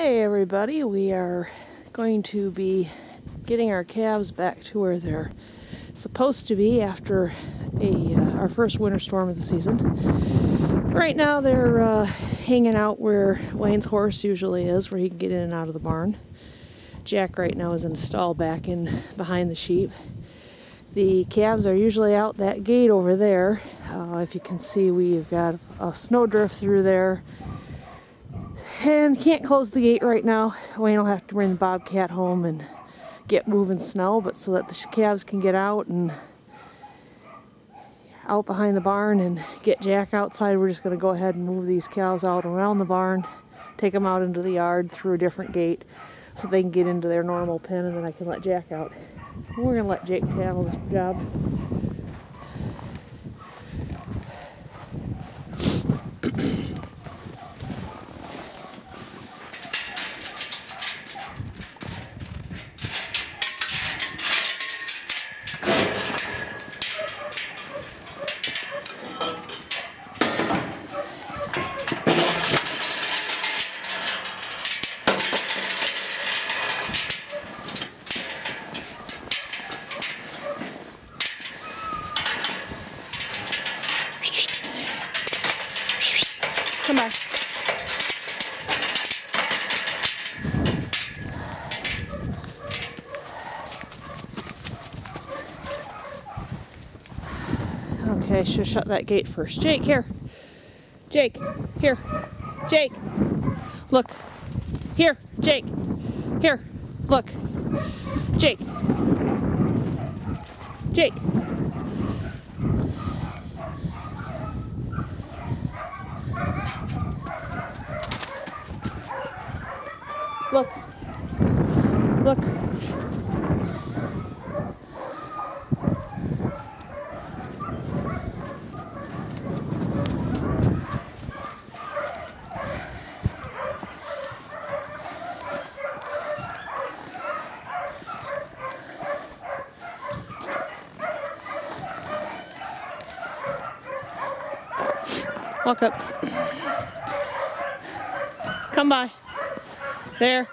Hey everybody, we are going to be getting our calves back to where they're supposed to be after our first winter storm of the season. Right now they're hanging out where Wayne's horse usually is, where he can get in and out of the barn. Jack right now is in a stall back in behind the sheep. The calves are usually out that gate over there. If you can see, we've got a snowdrift through there. And can't close the gate right now. Wayne will have to bring the bobcat home and get moving snow, but so that the calves can get out and out behind the barn and get Jack outside, we're just going to go ahead and move these cows out around the barn, take them out into the yard through a different gate so they can get into their normal pen, and then I can let Jack out. We're going to let Jake handle this job. Come on. Okay, I should shut that gate first. Jake, here. Jake, here. Jake, look. Here, Jake. Here, look. Jake. Jake. Look. Look. Walk up. Come by. There.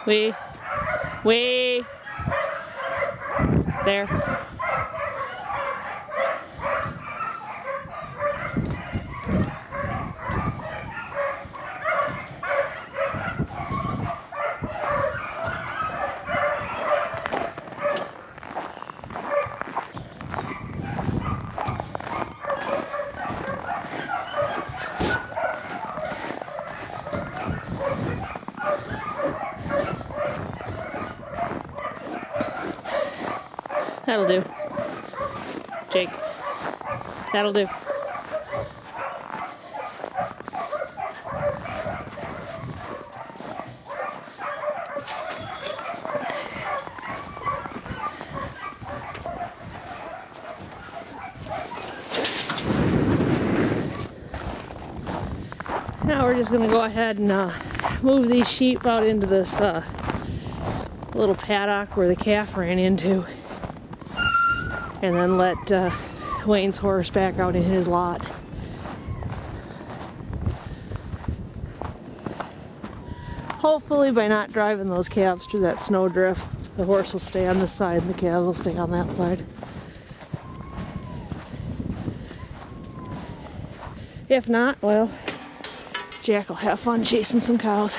Wee. There. That'll do. Jake. That'll do. Now we're just going to go ahead and move these sheep out into this little paddock where the calf ran into. And then let Wayne's horse back out in his lot. Hopefully by not driving those calves through that snowdrift, the horse will stay on this side and the calves will stay on that side. If not, well, Jack will have fun chasing some cows.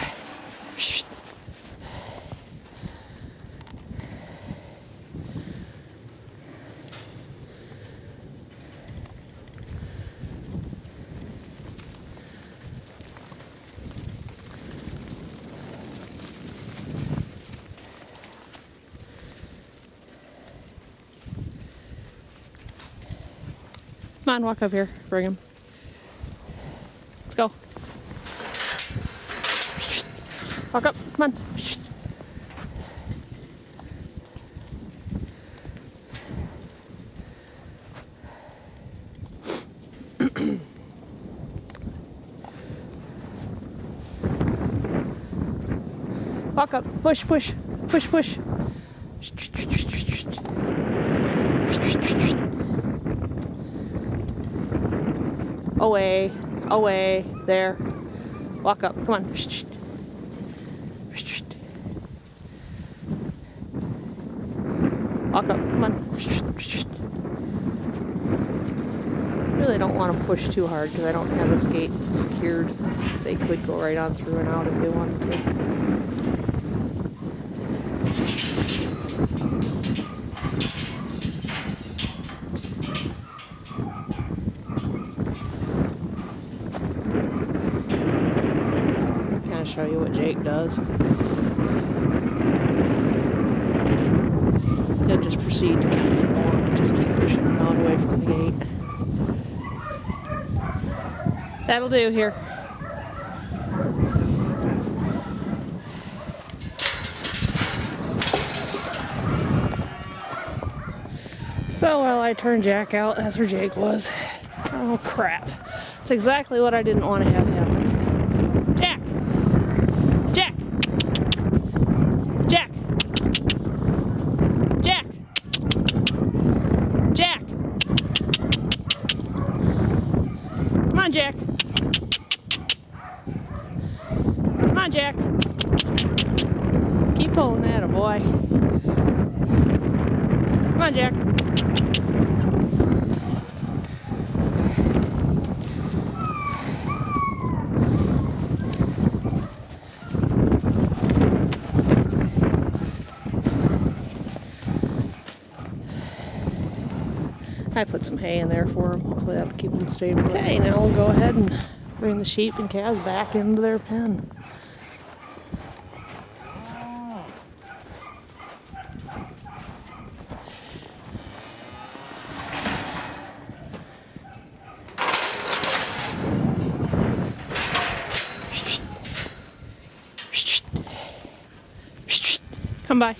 Come on, walk up here. Bring him. Let's go. Walk up. Come on. Walk up. Push, push, push, push. Away, away, there. Walk up, come on. Walk up, come on. Really don't want to push too hard because I don't have this gate secured. They could go right on through and out if they wanted to. Kind of show you what Jake does. He'll just proceed to kind of get more, just keep pushing them out away from the gate. That'll do here. So while I turned Jack out, that's where Jake was. Oh crap. That's exactly what I didn't want to have happen. Jack! Jack! Jack! Jack! Jack! Come on, Jack! Come on, Jack! Keep pulling that, a boy. Come on, Jack! I put some hay in there for them. Hopefully that'll keep them stable. Okay, now we'll go ahead and bring the sheep and calves back into their pen. Come by.